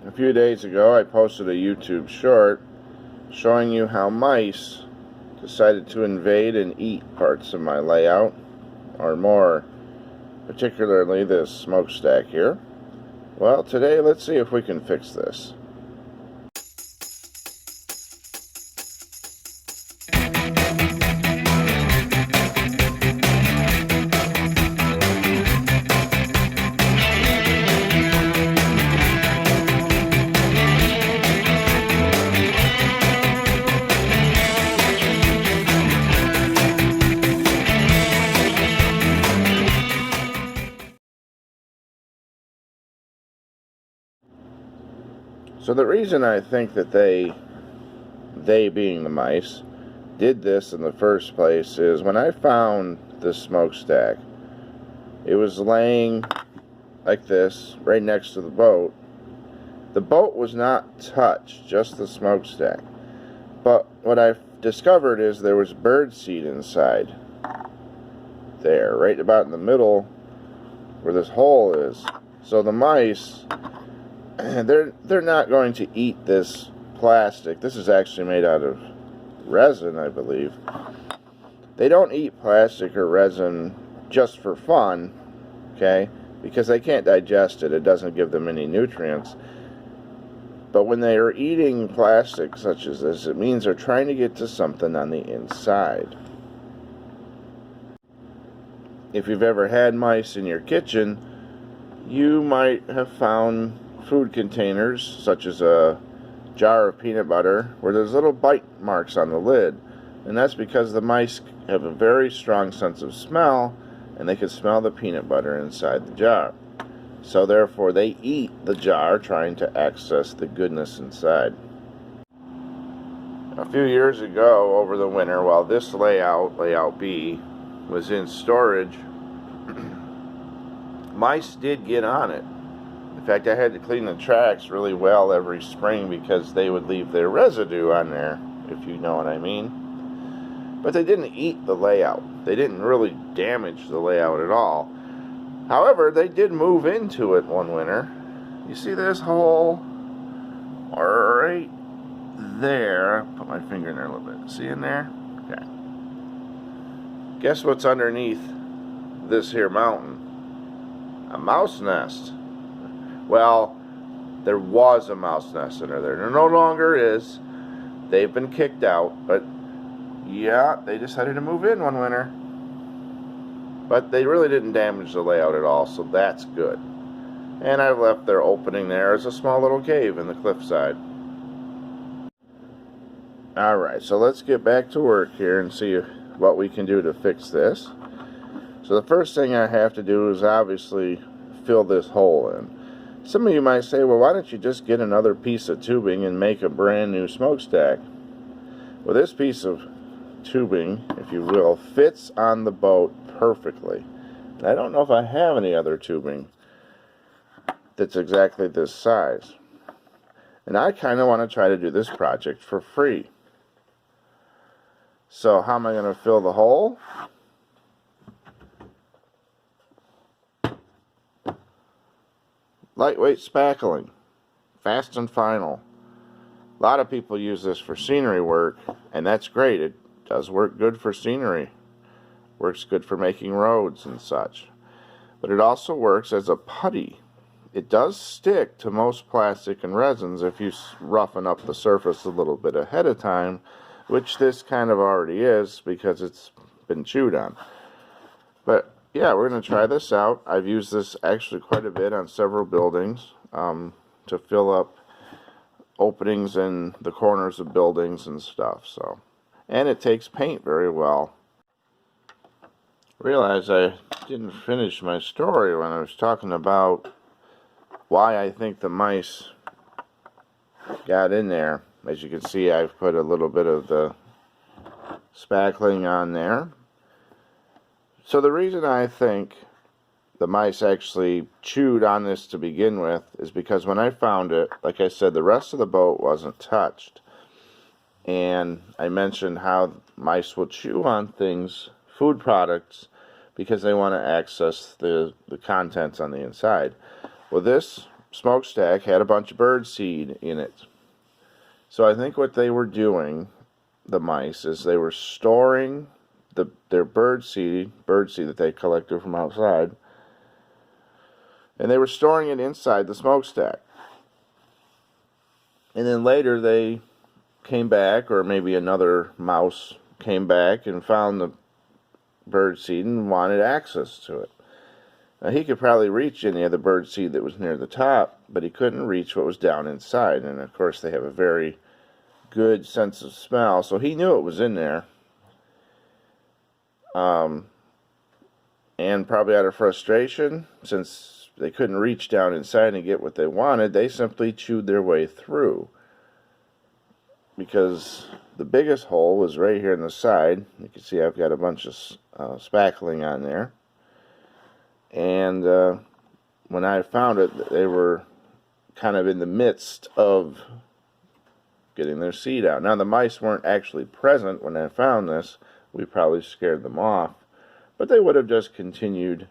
A few days ago I posted a YouTube short showing you how mice decided to invade and eat parts of my layout, or more particularly this smokestack here. Well, today let's see if we can fix this. So the reason I think that they being the mice, did this in the first place is when I found this smokestack, it was laying like this right next to the boat. The boat was not touched, just the smokestack. But what I discovered is there was bird seed inside there, right about in the middle where this hole is. So the mice, they're not going to eat this plastic. This is actually made out of resin, I believe. They don't eat plastic or resin just for fun, okay, because they can't digest it. It doesn't give them any nutrients. But when they are eating plastic such as this, it means they're trying to get to something on the inside. If you've ever had mice in your kitchen, you might have found food containers, such as a jar of peanut butter, where there's little bite marks on the lid. And that's because the mice have a very strong sense of smell, and they can smell the peanut butter inside the jar. So therefore they eat the jar, trying to access the goodness inside. A few years ago, over the winter, while this layout B, was in storage, mice did get on it. In fact, I had to clean the tracks really well every spring because they would leave their residue on there, if you know what I mean. But they didn't eat the layout. They didn't really damage the layout at all. However, they did move into it one winter. You see this hole right there? Put my finger in there a little bit. See in there? Okay. Guess what's underneath this here mountain? A mouse nest. Well, there was a mouse nest under there. There no longer is. They've been kicked out, but yeah, they decided to move in one winter. But they really didn't damage the layout at all, so that's good. And I've left their opening there as a small little cave in the cliffside. Alright, so let's get back to work here and see what we can do to fix this. So the first thing I have to do is obviously fill this hole in. Some of you might say, well, why don't you just get another piece of tubing and make a brand new smokestack? Well, this piece of tubing, if you will, fits on the boat perfectly. And I don't know if I have any other tubing that's exactly this size. And I kind of want to try to do this project for free. So how am I going to fill the hole? Lightweight spackling, fast and final. A lot of people use this for scenery work, and that's great. It does work good for scenery. Works good for making roads and such. But it also works as a putty. It does stick to most plastic and resins if you roughen up the surface a little bit ahead of time, which this kind of already is because it's been chewed on. But yeah, we're going to try this out. I've used this actually quite a bit on several buildings to fill up openings in the corners of buildings and stuff. So, and it takes paint very well. Realize I didn't finish my story when I was talking about why I think the mice got in there. As you can see, I've put a little bit of the spackling on there. So the reason I think the mice actually chewed on this to begin with is because when I found it, like I said, the rest of the boat wasn't touched. And I mentioned how mice will chew on things, food products, because they want to access the contents on the inside. Well, this smokestack had a bunch of bird seed in it. So I think what they were doing, the mice, is they were storing their bird seed that they collected from outside, and they were storing it inside the smokestack. And then later they came back, or maybe another mouse came back and found the bird seed and wanted access to it. Now, he could probably reach any of the bird seed that was near the top, but he couldn't reach what was down inside. And of course they have a very good sense of smell, so he knew it was in there. And probably out of frustration, since they couldn't reach down inside and get what they wanted, they simply chewed their way through. Because the biggest hole was right here in the side. You can see I've got a bunch of spackling on there. And when I found it, they were kind of in the midst of getting their seed out. Now, the mice weren't actually present when I found this. We probably scared them off. But they would have just continued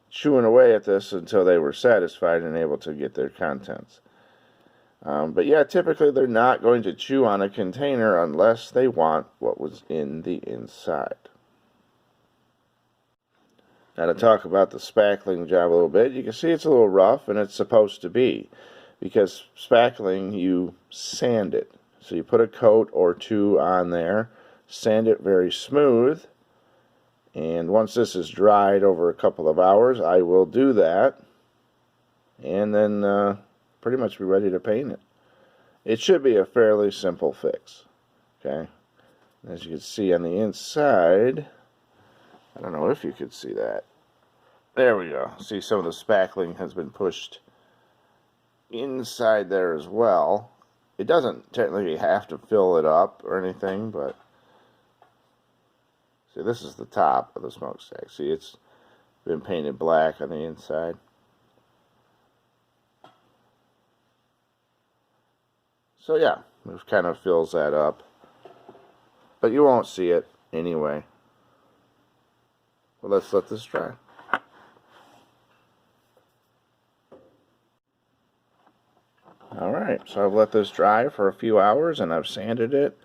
chewing away at this until they were satisfied and able to get their contents. But yeah, typically they're not going to chew on a container unless they want what was in the inside. Now, to talk about the spackling job a little bit, you can see it's a little rough, and it's supposed to be. Because spackling, you sand it. So you put a coat or two on there, sand it very smooth, and once this is dried over a couple of hours, I will do that, and then pretty much be ready to paint it. It should be a fairly simple fix. Okay, as you can see on the inside, I don't know if you could see that. There we go. See, some of the spackling has been pushed inside there as well. It doesn't technically have to fill it up or anything, but see, this is the top of the smokestack. See, it's been painted black on the inside. So yeah, it kind of fills that up. But you won't see it anyway. Well, let's let this dry. Alright, so I've let this dry for a few hours and I've sanded it.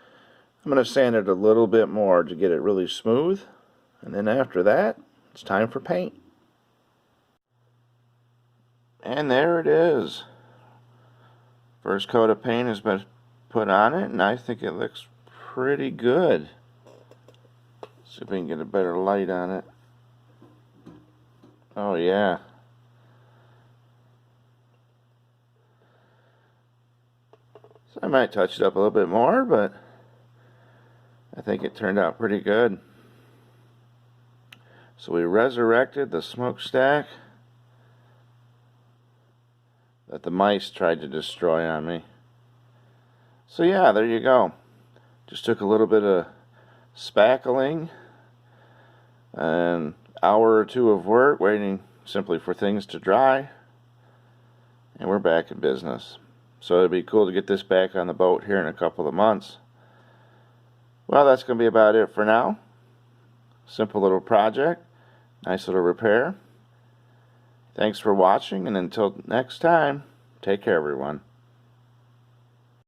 I'm going to sand it a little bit more to get it really smooth. And then after that, it's time for paint. And there it is. First coat of paint has been put on it, and I think it looks pretty good. See if we can get a better light on it. Oh yeah. So I might touch it up a little bit more, but I think it turned out pretty good. So we resurrected the smokestack that the mice tried to destroy on me. So yeah, there you go. Just took a little bit of spackling, an hour or two of work waiting simply for things to dry, and we're back in business. So it'd be cool to get this back on the boat here in a couple of months. Well, that's going to be about it for now. Simple little project, nice little repair. Thanks for watching, and until next time, take care, everyone.